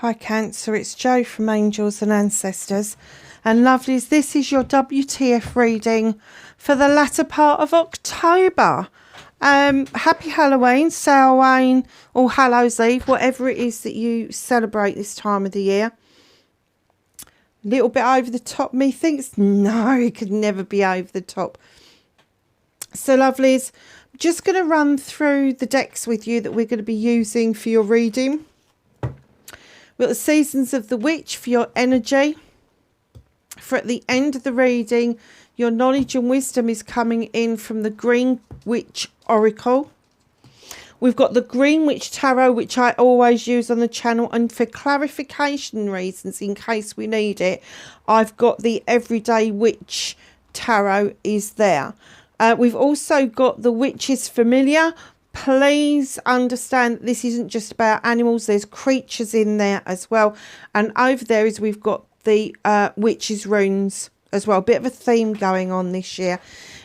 Hi Cancer, it's Jo from Angels and Ancestors. And lovelies, this is your WTF reading for the latter part of October. Happy Halloween, Samhain, or Hallows Eve, whatever it is that you celebrate this time of the year. Little bit over the top, me thinks, no, it could never be over the top. So lovelies, I'm just going to run through the decks with you that we're going to be using for your reading. We've got the Seasons of the Witch for your energy. For at the end of the reading, your knowledge and wisdom is coming in from the Green Witch Oracle. We've got the Green Witch Tarot, which I always use on the channel. And for clarification reasons, in case we need it, I've got the Everyday Witch Tarot is there. We've also got the Witch's Familiar. Please understand that this isn't just about animals. There's creatures in there as well. And over there is we've got the Witch's Runes as well. A bit of a theme going on this year.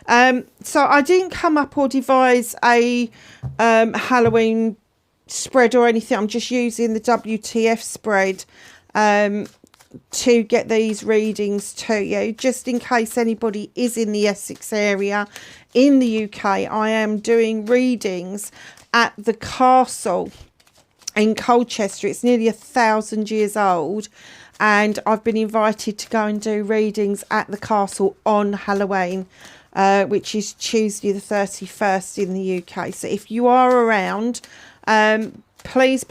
So I didn't come up or devise a Halloween spread or anything. I'm just using the WTF spread to get these readings to you, just in case anybody is in the Essex area in the UK. I am doing readings at the castle in Colchester. It's nearly 1,000 years old, and I've been invited to go and do readings at the castle on Halloween, which is Tuesday the 31st in the UK. So if you are around, please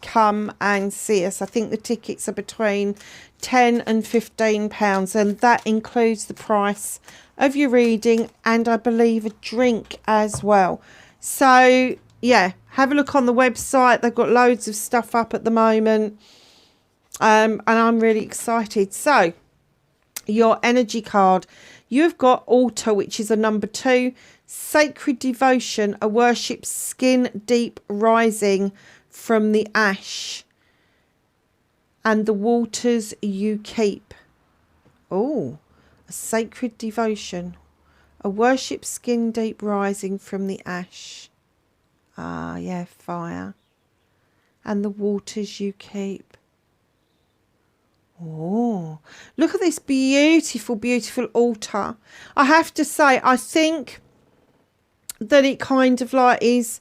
come and see us. I think the tickets are between £10 and £15, and that includes the price of your reading and I believe a drink as well. So yeah, have a look on the website. They've got loads of stuff up at the moment, and I'm really excited. So your energy card, you've got Altar, which is a number 2. Sacred Devotion, a worship skin deep rising from the ash and the waters you keep. Oh, a sacred devotion, a worship skin deep rising from the ash. Ah, yeah, fire. And the waters you keep. Oh, look at this beautiful, beautiful altar. I have to say, I think that it kind of like is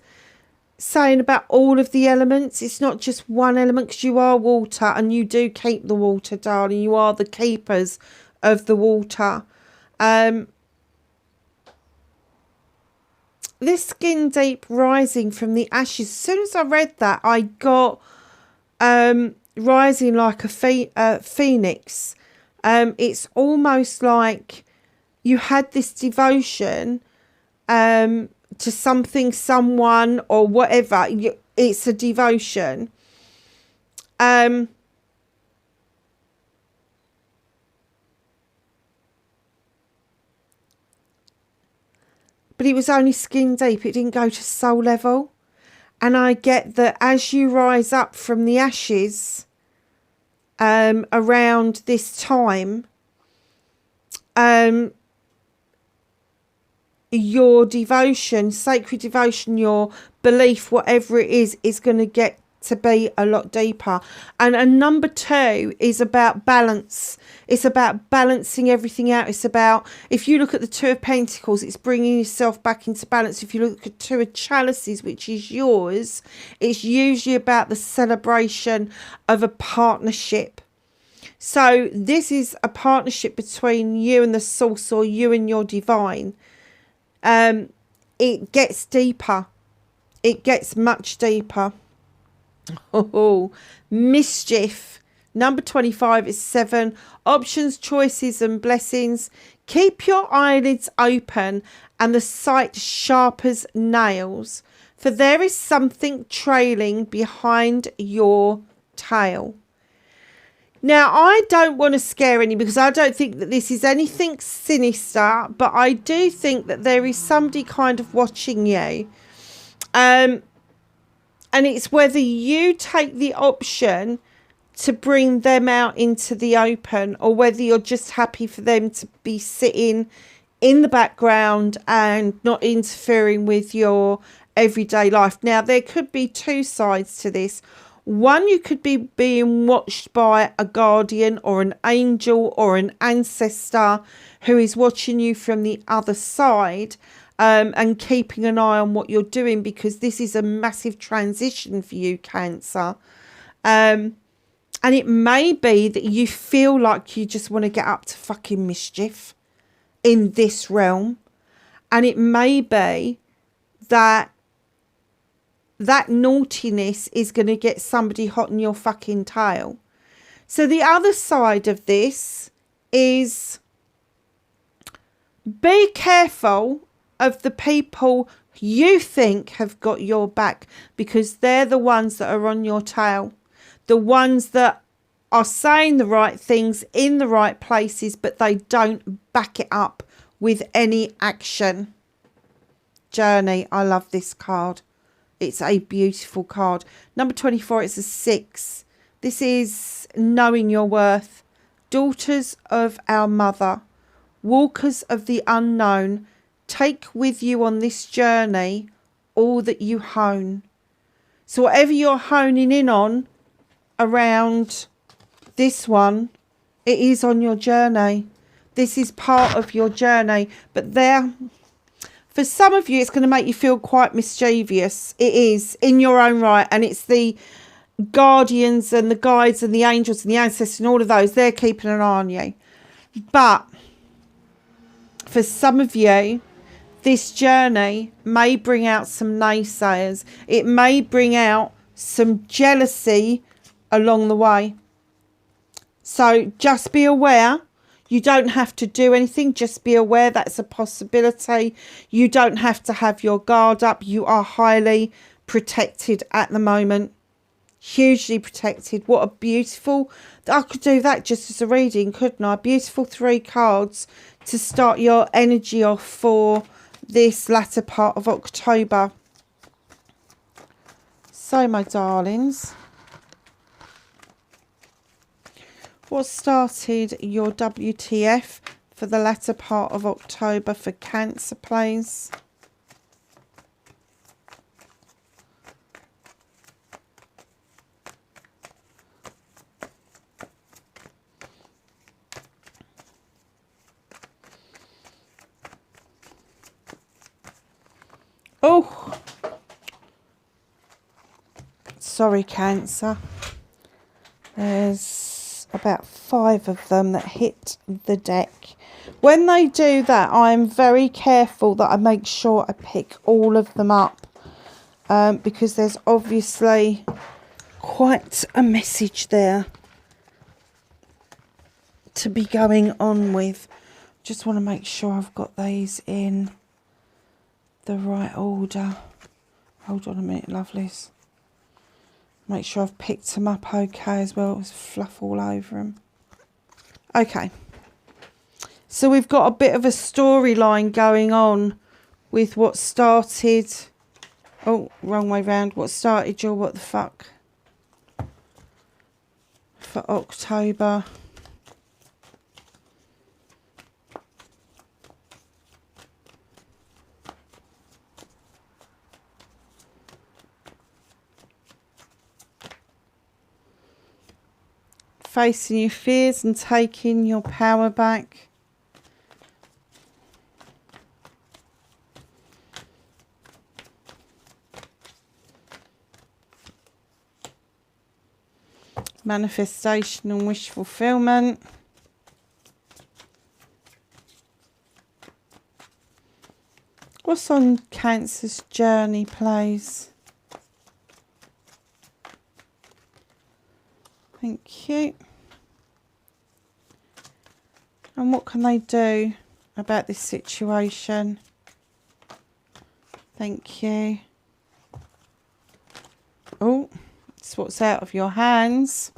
saying about all of the elements. It's not just one element, because you are water and you do keep the water, darling. You are the keepers of the water. This skin deep rising from the ashes, as soon as I read that, I got rising like a phoenix. It's almost like you had this devotion to something, someone, or whatever. It's a devotion. But it was only skin deep. It didn't go to soul level. And I get that as you rise up from the ashes around this time, your devotion, sacred devotion, your belief, whatever it is going to get to be a lot deeper. And a number 2 is about balance. It's about balancing everything out. It's about, if you look at the 2 of Pentacles, it's bringing yourself back into balance. If you look at 2 of Chalices, which is yours, it's usually about the celebration of a partnership. So this is a partnership between you and the source, or you and your divine. It gets deeper. It gets much deeper. Oh, mischief. Number 25 is 7. Options, choices and blessings. Keep your eyelids open and the sight sharp as nails, for there is something trailing behind your tail. Now, I don't want to scare any, because I don't think that this is anything sinister, but I do think that there is somebody kind of watching you. And it's whether you take the option to bring them out into the open, or whether you're just happy for them to be sitting in the background and not interfering with your everyday life. Now, there could be 2 sides to this. One, you could be being watched by a guardian or an angel or an ancestor who is watching you from the other side, and keeping an eye on what you're doing, because this is a massive transition for you, Cancer. And it may be that you feel like you just want to get up to fucking mischief in this realm. And it may be that naughtiness is going to get somebody hot in your fucking tail. So the other side of this is, be careful of the people you think have got your back, because they're the ones that are on your tail. The ones that are saying the right things in the right places, but they don't back it up with any action. Journey. I love this card. It's a beautiful card. Number 24, it's a 6. This is knowing your worth. Daughters of our mother, walkers of the unknown, take with you on this journey all that you hone. So whatever you're honing in on around this one, it is on your journey. This is part of your journey. But for some of you, it's going to make you feel quite mischievous. It is, in your own right. And it's the guardians and the guides and the angels and the ancestors and all of those. They're keeping an eye on you. But for some of you, this journey may bring out some naysayers. It may bring out some jealousy along the way. So just be aware. You don't have to do anything. Just be aware that's a possibility. You don't have to have your guard up. You are highly protected at the moment. Hugely protected. What a beautiful... I could do that just as a reading, couldn't I? Beautiful 3 cards to start your energy off for this latter part of October. So, my darlings, what started your WTF for the latter part of October for Cancer, please? Oh, sorry, Cancer. There's about 5 of them that hit the deck. When they do that, I'm very careful that I make sure I pick all of them up, because there's obviously quite a message there to be going on with. Just want to make sure I've got these in the right order. Hold on a minute, lovelies. Make sure I've picked them up okay as well. There's fluff all over them. Okay. So we've got a bit of a storyline going on with what started... Oh, wrong way round. What started your what the fuck for October. Facing your fears and taking your power back. Manifestation and wish fulfillment. What's on Cancer's journey, please? Thank you. And what can they do about this situation? Thank you. Oh, it's what's out of your hands.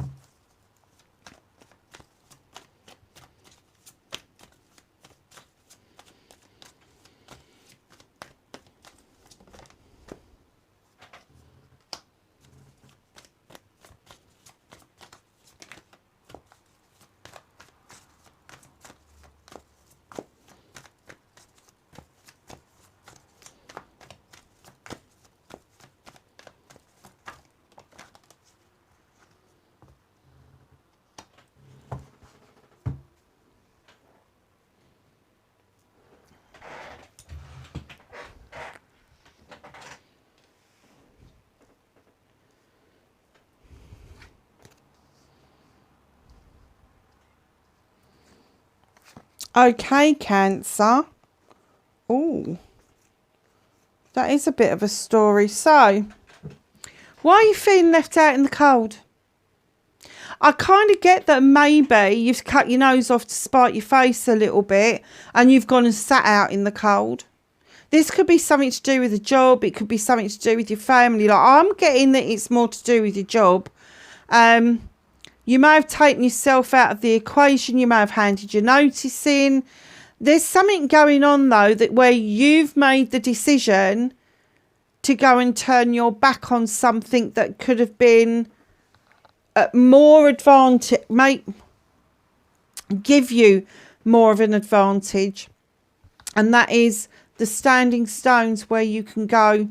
Okay, Cancer. Oh, that is a bit of a story. So, why are you feeling left out in the cold? I kind of get that maybe you've cut your nose off to spite your face a little bit and you've gone and sat out in the cold. This could be something to do with a job. It could be something to do with your family. Like, I'm getting that it's more to do with your job. You may have taken yourself out of the equation. You may have handed your notice in. There's something going on, though, that where you've made the decision to go and turn your back on something that could have been more advantage, give you more of an advantage, and that is the standing stones where you can go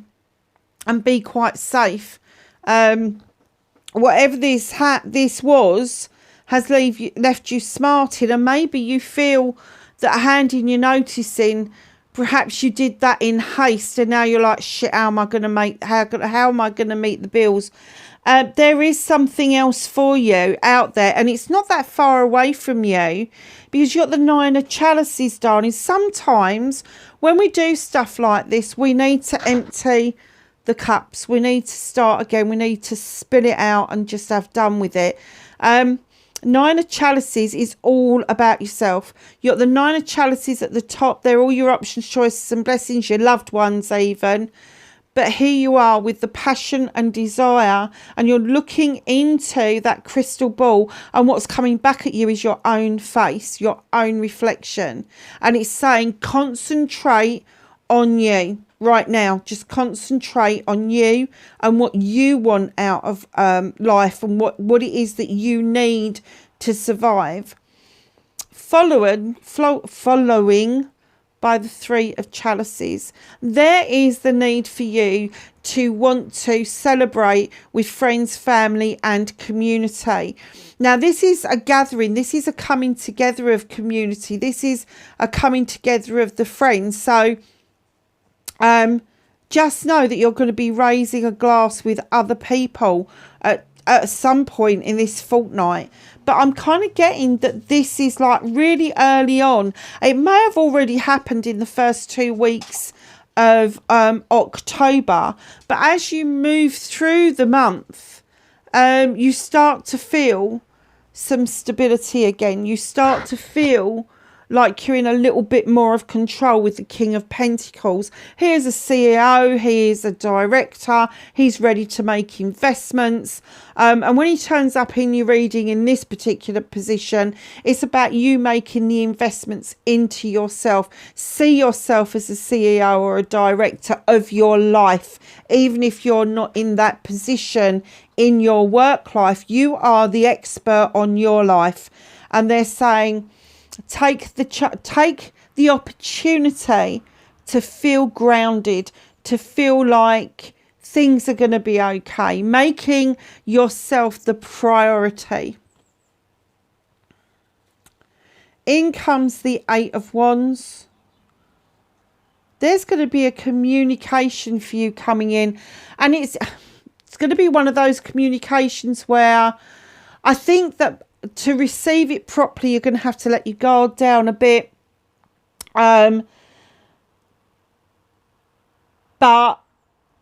and be quite safe. Whatever this was has left you smarted, and maybe you feel that handing your notice in, perhaps you did that in haste, and now you're like, shit, how am I going to meet the bills? There is something else for you out there, and it's not that far away from you, because you've got the Nine of Chalices, darling. Sometimes when we do stuff like this, we need to empty the cups. We need to start again. We need to spill it out and just have done with it. Nine of Chalices is all about yourself. You've got the Nine of Chalices at the top. They're all your options, choices and blessings, your loved ones even. But here you are with the passion and desire, and you're looking into that crystal ball, and what's coming back at you is your own face, your own reflection. And it's saying concentrate on you right now. Just concentrate on you and what you want out of life, and what it is that you need to survive. Following by the Three of Chalices, there is the need for you to want to celebrate with friends, family and community. Now, this is a gathering. This is a coming together of community. This is a coming together of the friends. So just know that you're going to be raising a glass with other people at some point in this fortnight. But I'm kind of getting that this is like really early on. It may have already happened in the first 2 weeks of October. But as you move through the month, you start to feel some stability again. You start to feel like you're in a little bit more of control with the King of Pentacles. Here's a CEO, he is a director, he's ready to make investments. And when he turns up in your reading in this particular position, it's about you making the investments into yourself. See yourself as a CEO or a director of your life. Even if you're not in that position in your work life, you are the expert on your life. And they're saying, take the opportunity to feel grounded, to feel like things are going to be okay, making yourself the priority. In comes the Eight of Wands. There's going to be a communication for you coming in, and it's going to be one of those communications where I think that to receive it properly, you're going to have to let your guard down a bit. But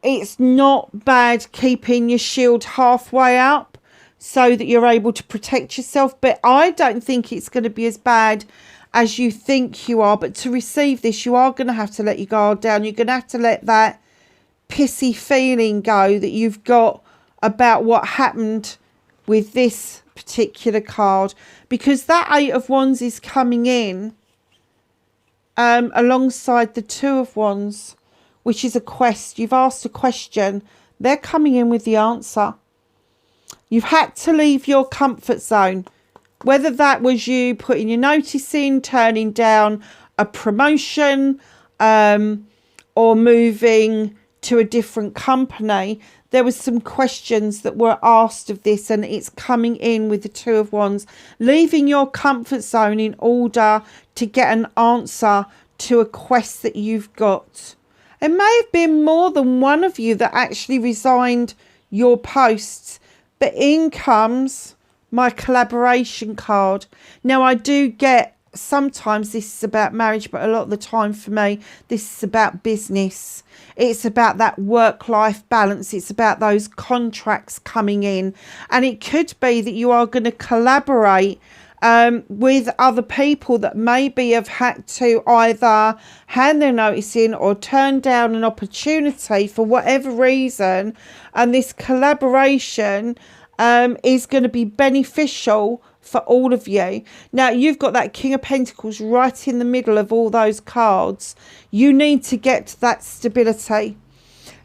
it's not bad keeping your shield halfway up so that you're able to protect yourself. But I don't think it's going to be as bad as you think you are. But to receive this, you are going to have to let your guard down. You're going to have to let that pissy feeling go that you've got about what happened with this particular card, because that Eight of Wands is coming in alongside the Two of Wands, which is a quest. You've asked a question, they're coming in with the answer. You've had to leave your comfort zone, whether that was you putting your notice in, turning down a promotion, or moving to a different company. There was some questions that were asked of this, and it's coming in with the Two of Wands, leaving your comfort zone in order to get an answer to a quest that you've got. It may have been more than one of you that actually resigned your posts, but in comes my collaboration card. Now, I do get sometimes this is about marriage, but a lot of the time for me, this is about business. It's about that work-life balance. It's about those contracts coming in. And it could be that you are going to collaborate with other people that maybe have had to either hand their notice in or turn down an opportunity for whatever reason. And this collaboration is going to be beneficial for all of you. Now, you've got that King of Pentacles right in the middle of all those cards. You need to get to that stability.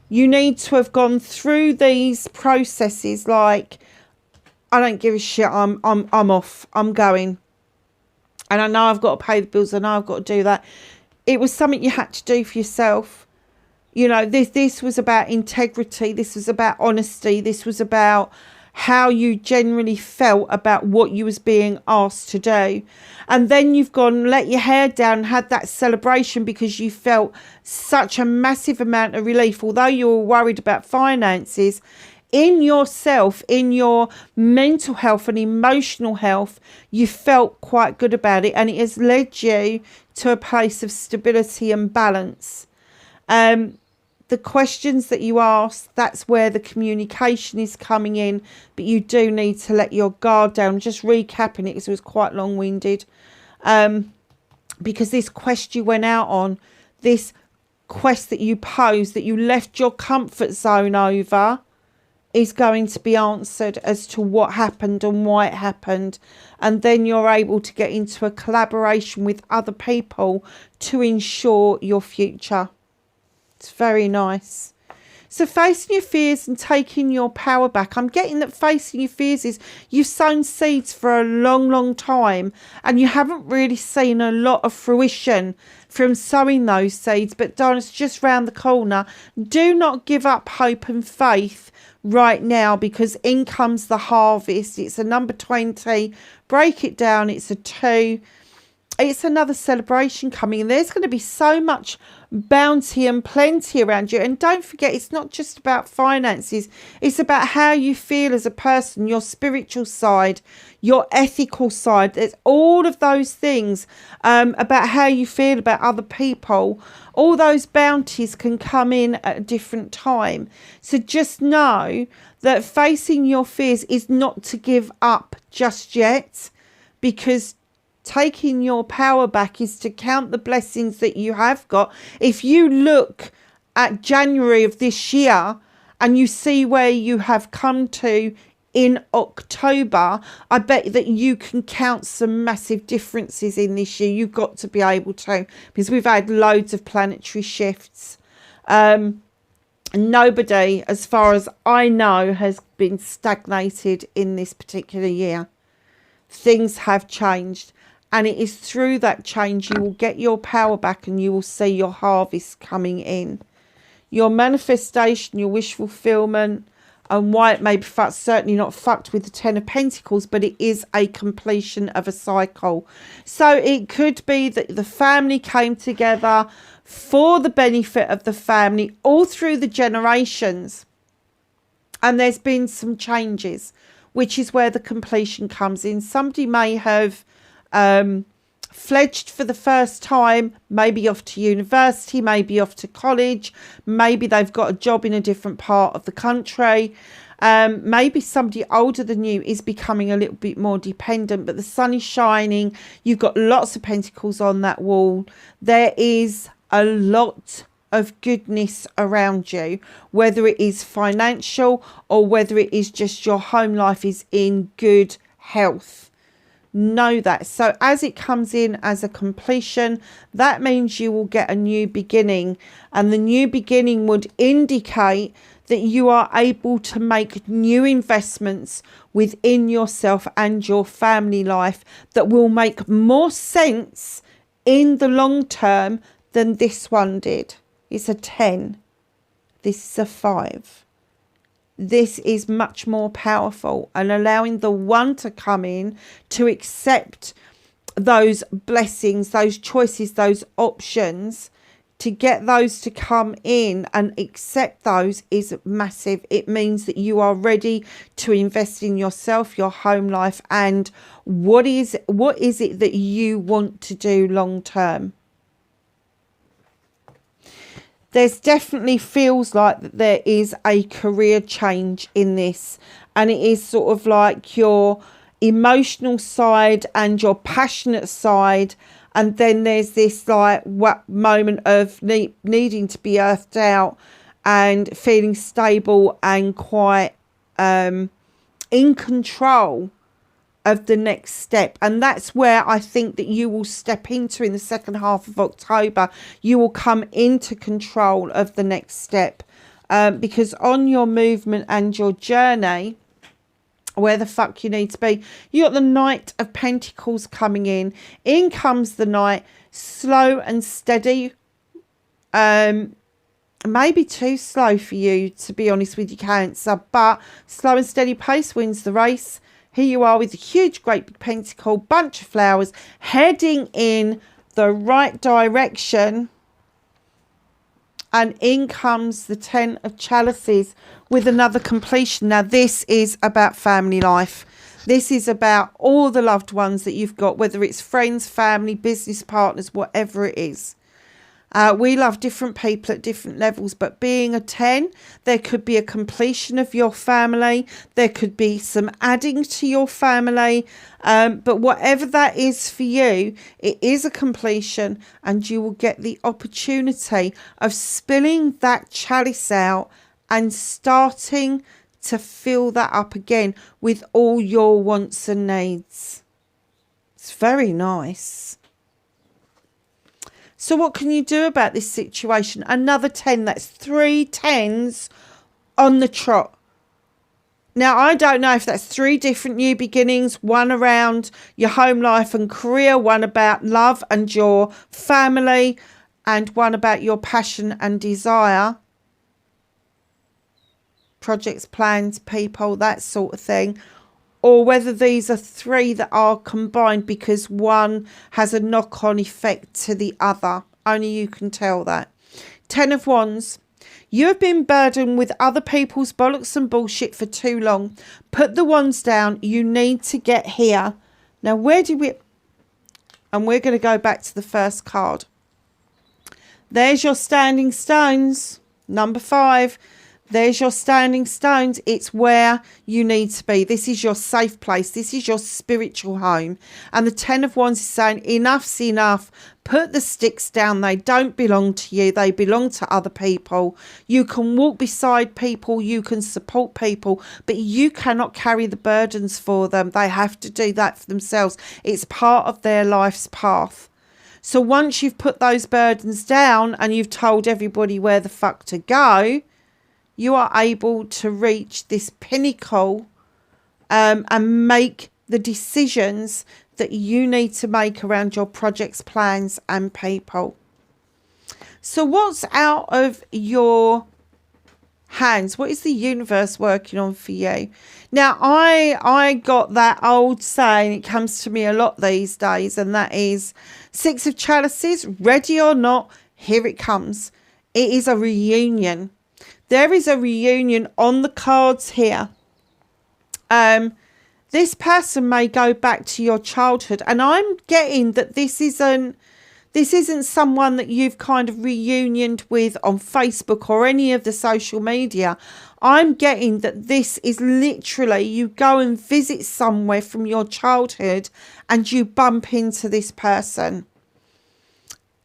You need to have gone through these processes like, I don't give a shit, I'm off, I'm going. And I know I've got to pay the bills, I know I've got to do that. It was something you had to do for yourself. You know, this was about integrity, this was about honesty, this was about how you generally felt about what you was being asked to do. And then you've gone, let your hair down and had that celebration because you felt such a massive amount of relief. Although you were worried about finances, in yourself, in your mental health and emotional health, you felt quite good about it. And it has led you to a place of stability and balance. The questions that you ask, that's where the communication is coming in. But you do need to let your guard down. Just recapping it because it was quite long-winded. Because this quest you went out on, this quest that you posed, that you left your comfort zone over, is going to be answered as to what happened and why it happened. And then you're able to get into a collaboration with other people to ensure your future. It's very nice. So facing your fears and taking your power back. I'm getting that facing your fears is you've sown seeds for a long, long time and you haven't really seen a lot of fruition from sowing those seeds. But darn, it's just round the corner. Do not give up hope and faith right now, because in comes the harvest. It's a number 20. Break it down. It's a 2. It's another celebration coming, and there's going to be so much bounty and plenty around you. And don't forget, it's not just about finances. It's about how you feel as a person, your spiritual side, your ethical side. There's all of those things about how you feel about other people. All those bounties can come in at a different time. So just know that facing your fears is not to give up just yet, because taking your power back is to count the blessings that you have got. If you look at January of this year and you see where you have come to in October, I bet that you can count some massive differences in this year. You've got to be able to, because we've had loads of planetary shifts. Nobody, as far as I know, has been stagnated in this particular year. Things have changed. And it is through that change you will get your power back and you will see your harvest coming in. Your manifestation, your wish fulfillment, and why it may be fucked, certainly not fucked with the 10 of Pentacles, but it is a completion of a cycle. So it could be that the family came together for the benefit of the family all through the generations. And there's been some changes, which is where the completion comes in. Somebody may have fledged for the first time, maybe off to university, maybe off to college, maybe they've got a job in a different part of the country, maybe somebody older than you is becoming a little bit more dependent, but the sun is shining. You've got lots of pentacles on that wall. There is a lot of goodness around you, whether it is financial or whether it is just your home life is in good health. Know that. So as it comes in as a completion, that means you will get a new beginning, and the new beginning would indicate that you are able to make new investments within yourself and your family life that will make more sense in the long term than this one did. It's a 10. This is a 5. This is much more powerful, and allowing the 1 to come in to accept those blessings, those choices, those options to get those to come in and accept those is massive. It means that you are ready to invest in yourself, your home life, and what is it that you want to do long term. There's definitely feels like that there is a career change in this, and it is sort of like your emotional side and your passionate side, and then there's this like moment of needing to be earthed out and feeling stable and quite in control of the next step. And that's where I think that you will step into in the second half of October. You will come into control of the next step, because on your movement and your journey, where the fuck you need to be, you got the Knight of Pentacles coming in. In comes the Knight, slow and steady. Maybe too slow for you, to be honest with you, Cancer, but slow and steady pace wins the race. Here you are with a huge great big pentacle, bunch of flowers, heading in the right direction. And in comes the Ten of Chalices with another completion. Now, this is about family life. This is about all the loved ones that you've got, whether it's friends, family, business partners, whatever it is. We love different people at different levels, but being a 10, there could be a completion of your family. There could be some adding to your family. But whatever that is for you, it is a completion, and you will get the opportunity of spilling that chalice out and starting to fill that up again with all your wants and needs. It's very nice. So what can you do about this situation? Another 10. That's 3 10s on the trot. Now, I don't know if that's 3 different new beginnings. One around your home life and career. One about love and your family. And one about your passion and desire. Projects, plans, people, that sort of thing. Or whether these are 3 that are combined because one has a knock-on effect to the other. Only you can tell that. 10 of Wands. You have been burdened with other people's bollocks and bullshit for too long. Put the wands down. You need to get here. Now, where do we... And we're going to go back to the first card. There's your standing stones. Number 5. There's your standing stones. It's where you need to be. This is your safe place. This is your spiritual home. And the 10 of Wands is saying, enough's enough. Put the sticks down. They don't belong to you. They belong to other people. You can walk beside people. You can support people. But you cannot carry the burdens for them. They have to do that for themselves. It's part of their life's path. So once you've put those burdens down and you've told everybody where the fuck to go, you are able to reach this pinnacle and make the decisions that you need to make around your projects, plans and people. So what's out of your hands? What is the universe working on for you? Now, I got that old saying, it comes to me a lot these days, and that is 6 of Chalices, ready or not, here it comes. It is a reunion. There is a reunion on the cards here. This person may go back to your childhood, and I'm getting that this isn't someone that you've kind of reunioned with on Facebook or any of the social media. I'm getting that this is literally you go and visit somewhere from your childhood and you bump into this person.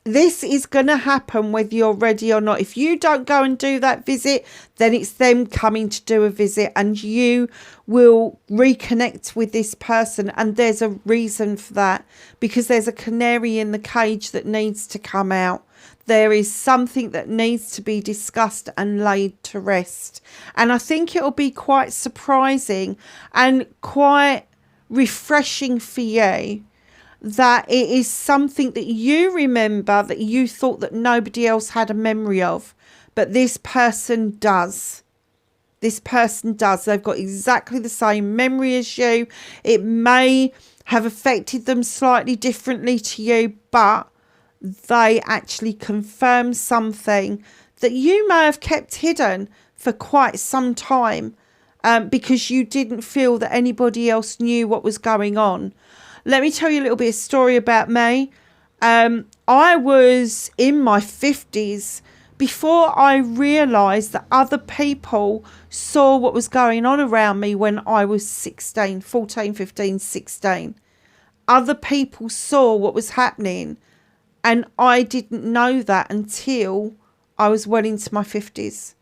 This is going to happen whether you're ready or not. If you don't go and do that visit, then it's them coming to do a visit, and you will reconnect with this person. And there's a reason for that, because there's a canary in the cage that needs to come out. There is something that needs to be discussed and laid to rest. And I think it'll be quite surprising and quite refreshing for you that it is something that you remember that you thought that nobody else had a memory of, but this person does. This person does. They've got exactly the same memory as you. It may have affected them slightly differently to you, but they actually confirm something that you may have kept hidden for quite some time, because you didn't feel that anybody else knew what was going on. Let me tell you a little bit of story about me. I was in my 50s before I realised that other people saw what was going on around me when I was 16, 14, 15, 16. Other people saw what was happening, and I didn't know that until I was well into my 50s.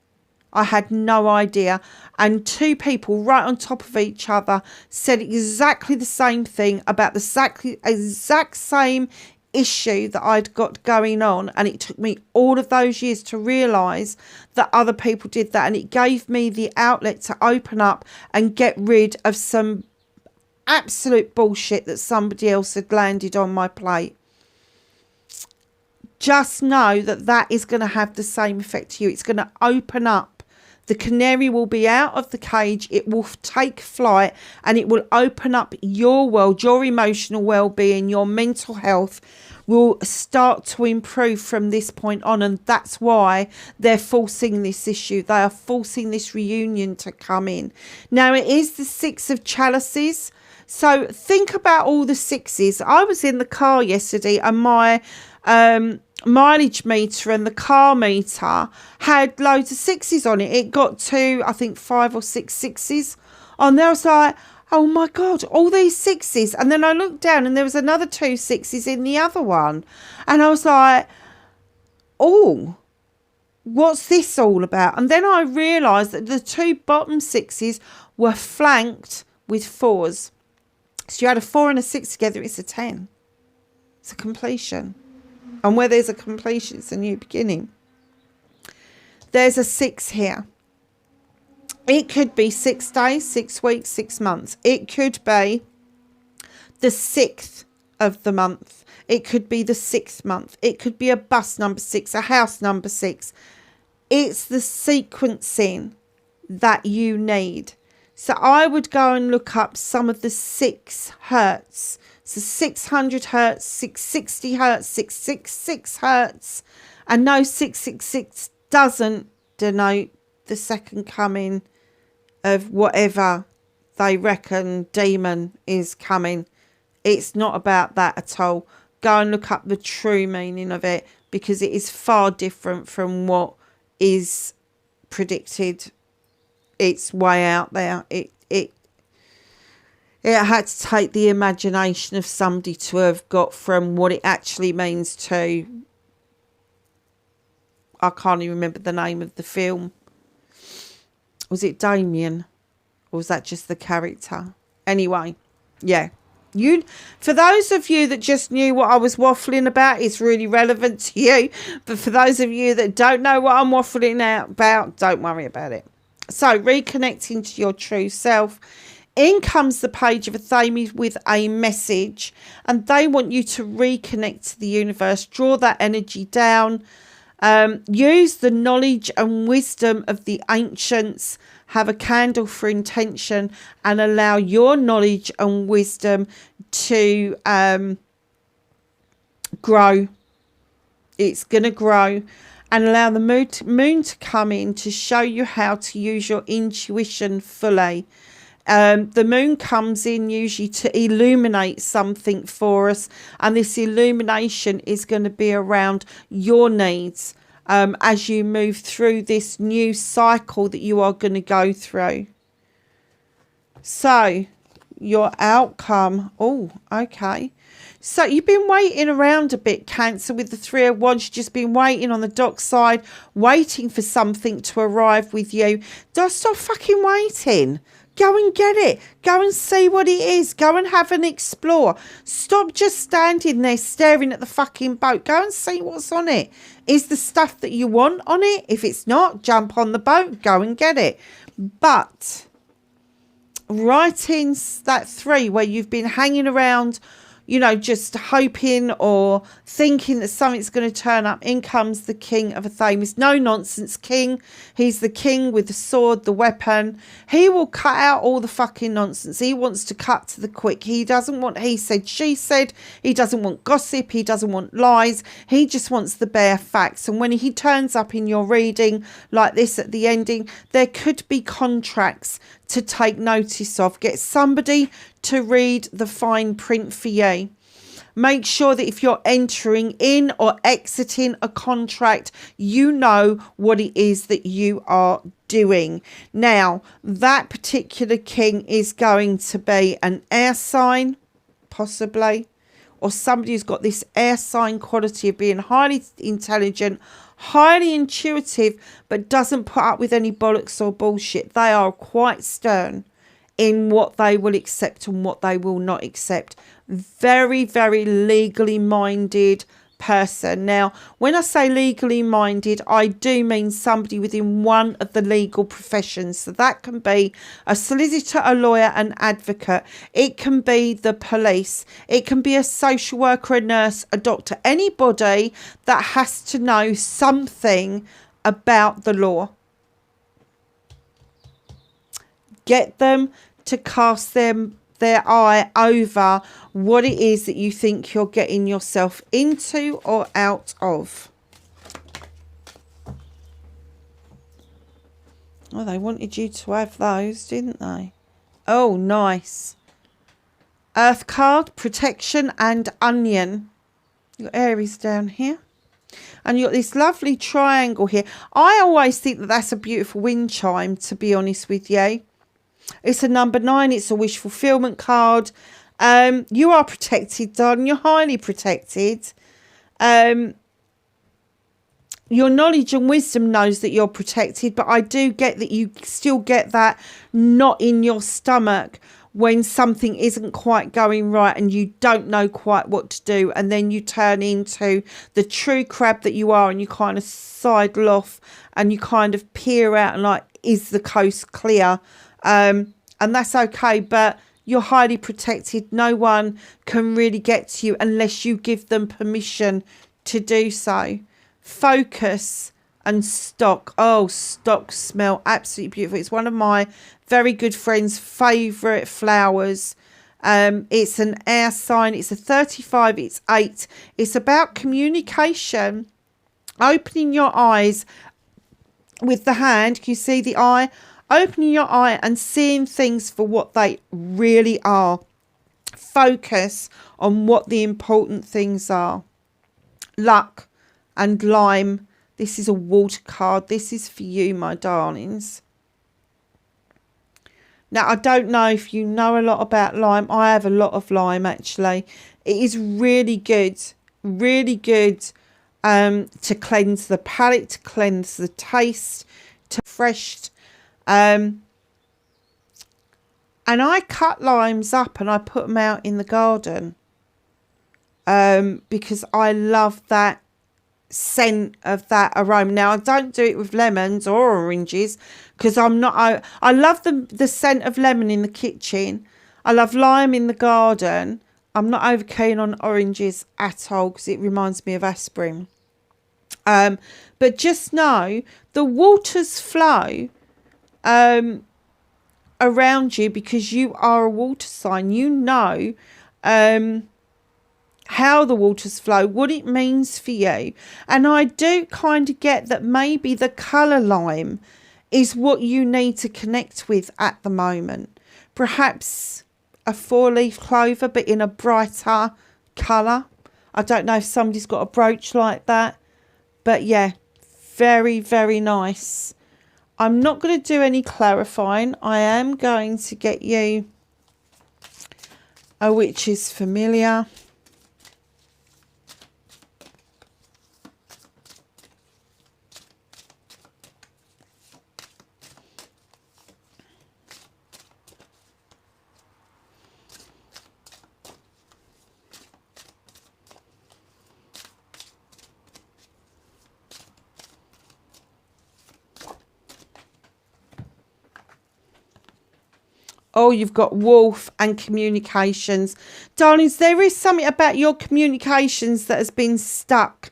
I had no idea. And two people right on top of each other said exactly the same thing about the exact same issue that I'd got going on. And it took me all of those years to realise that other people did that. And it gave me the outlet to open up and get rid of some absolute bullshit that somebody else had landed on my plate. Just know that that is going to have the same effect to you. It's going to open up. The canary will be out of the cage. It will take flight, and it will open up your world, your emotional well-being, your mental health will start to improve from this point on. And that's why they're forcing this issue. They are forcing this reunion to come in. Now, it is the Six of Chalices. So think about all the sixes. I was in the car yesterday, and my mileage meter and the car meter had loads of sixes on it. It got to, I think, 5 or 6 sixes on there. I was like, oh my God, all these sixes. And then I looked down and there was another 2 sixes in the other one. And I was like, oh, what's this all about? And then I realised that the 2 bottom sixes were flanked with 4s. So you had a 4 and a 6 together, it's a 10. It's a completion. And where there's a completion, it's a new beginning. There's a 6 here. It could be 6 days, 6 weeks, 6 months. It could be the 6th of the month. It could be the 6th month. It could be a bus number 6, a house number 6. It's the sequencing that you need. So I would go and look up some of the 6 hertz. So 600 hertz, 660 hertz, 666 hertz. And no, 666 doesn't denote the second coming of whatever they reckon demon is coming. It's not about that at all. Go and look up the true meaning of it, because it is far different from what is predicted. It's way out there. It had to take the imagination of somebody to have got from what it actually means to, I can't even remember the name of the film. Was it Damien? Or was that just the character? Anyway, yeah. For those of you that just knew what I was waffling about, it's really relevant to you. But for those of you that don't know what I'm waffling about, don't worry about it. So, reconnecting to your true self. In comes the page of Athame with a message, and they want you to reconnect to the universe, draw that energy down, use the knowledge and wisdom of the ancients, have a candle for intention, and allow your knowledge and wisdom to grow. It's going to grow. And allow the moon to come in to show you how to use your intuition fully. The moon comes in usually to illuminate something for us, and this illumination is going to be around your needs as you move through this new cycle that you are going to go through. So your outcome, oh, okay. So you've been waiting around a bit, Cancer, with the 3 of Wands. You've just been waiting on the dockside, waiting for something to arrive with you. Don't stop fucking waiting. Go and get it. Go and see what it is. Go and have an explore. Stop just standing there staring at the fucking boat. Go and see what's on it. Is the stuff that you want on it? If it's not, jump on the boat. Go and get it. But right in that 3 where you've been hanging around you know, just hoping or thinking that something's going to turn up. In comes the King of Athamas. No nonsense king. He's the king with the sword, the weapon. He will cut out all the fucking nonsense. He wants to cut to the quick. He doesn't want he said, she said. He doesn't want gossip. He doesn't want lies. He just wants the bare facts. And when he turns up in your reading like this at the ending, there could be contracts to take notice of. Get somebody to read the fine print for you. Make sure that if you're entering in or exiting a contract, you know what it is that you are doing. Now, that particular king is going to be an air sign, possibly, or somebody who's got this air sign quality of being highly intelligent, highly intuitive, but doesn't put up with any bollocks or bullshit. They are quite stern in what they will accept and what they will not accept. Very, very legally minded person. Now, when I say legally minded, I do mean somebody within one of the legal professions. So that can be a solicitor, a lawyer, an advocate. It can be the police. It can be a social worker, a nurse, a doctor. Anybody that has to know something about the law. Get them to cast their eye over what it is that you think you're getting yourself into or out of. Oh, they wanted you to have those, didn't they? Oh, nice. Earth card, protection and onion. Your Aries down here. And you've got this lovely triangle here. I always think that that's a beautiful wind chime, to be honest with you. It's a number 9. It's a wish fulfillment card. You are protected, darling. You're highly protected. Your knowledge and wisdom knows that you're protected, but I do get that you still get that knot in your stomach when something isn't quite going right and you don't know quite what to do, and then you turn into the true crab that you are and you kind of sidle off and you kind of peer out and like, is the coast clear? And that's okay, but you're highly protected. No one can really get to you unless you give them permission to do so. Focus and stock. Oh, stock smell absolutely beautiful. It's one of my very good friend's favourite flowers. It's an air sign. It's a 35. It's 8. It's about communication. Opening your eyes with the hand. Can you see the eye? Opening your eye and seeing things for what they really are. Focus on what the important things are. Luck and lime. This is a water card. This is for you, my darlings. Now, I don't know if you know a lot about lime. I have a lot of lime, actually. It is really good. Really good to cleanse the palate, to cleanse the taste, to refresh. And I cut limes up and I put them out in the garden because I love that scent of that aroma. Now, I don't do it with lemons or oranges because I'm not. I love the scent of lemon in the kitchen. I love lime in the garden. I'm not over keen on oranges at all because it reminds me of aspirin. But just know the waters flow around you because you are a water sign. You know how the waters flow, what it means for you. And I do kind of get that maybe the colour lime is what you need to connect with at the moment. Perhaps a 4-leaf clover, but in a brighter colour. I don't know if somebody's got a brooch like that. But yeah, very, very nice. I'm not going to do any clarifying. I am going to get you a Witch's Familiar. Oh, you've got wolf and communications. Darlings, there is something about your communications that has been stuck.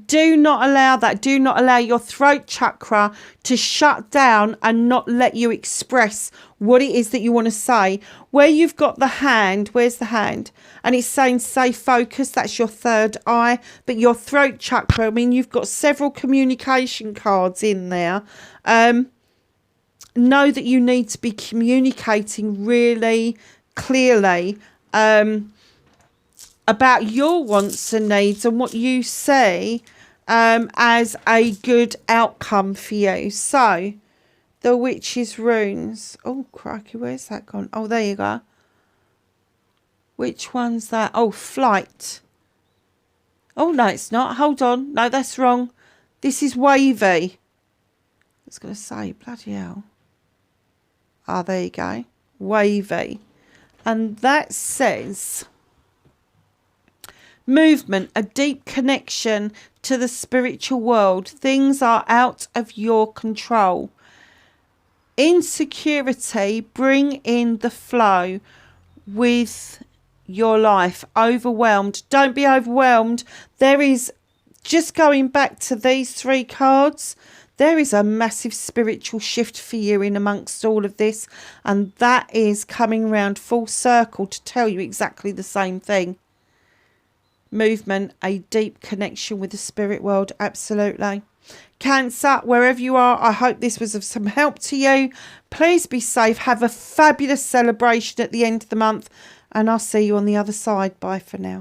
Do not allow that. Do not allow your throat chakra to shut down and not let you express what it is that you want to say. Where you've got the hand, where's the hand? And it's saying stay focused. That's your third eye. But your throat chakra, I mean, you've got several communication cards in there. Know that you need to be communicating really clearly about your wants and needs and what you see as a good outcome for you. So, the Witch's Runes. Oh, crikey, where's that gone? Oh, there you go. Which one's that? Oh, Flight. Oh, no, it's not. Hold on. No, that's wrong. This is Wavy. I was going to say, bloody hell. Ah, there you go. Wavy. And that says movement, a deep connection to the spiritual world. Things are out of your control. Insecurity, bring in the flow with your life. Overwhelmed. Don't be overwhelmed. There is, just going back to these three cards, there is a massive spiritual shift for you in amongst all of this. And that is coming round full circle to tell you exactly the same thing. Movement, a deep connection with the spirit world. Absolutely. Cancer, wherever you are, I hope this was of some help to you. Please be safe. Have a fabulous celebration at the end of the month. And I'll see you on the other side. Bye for now.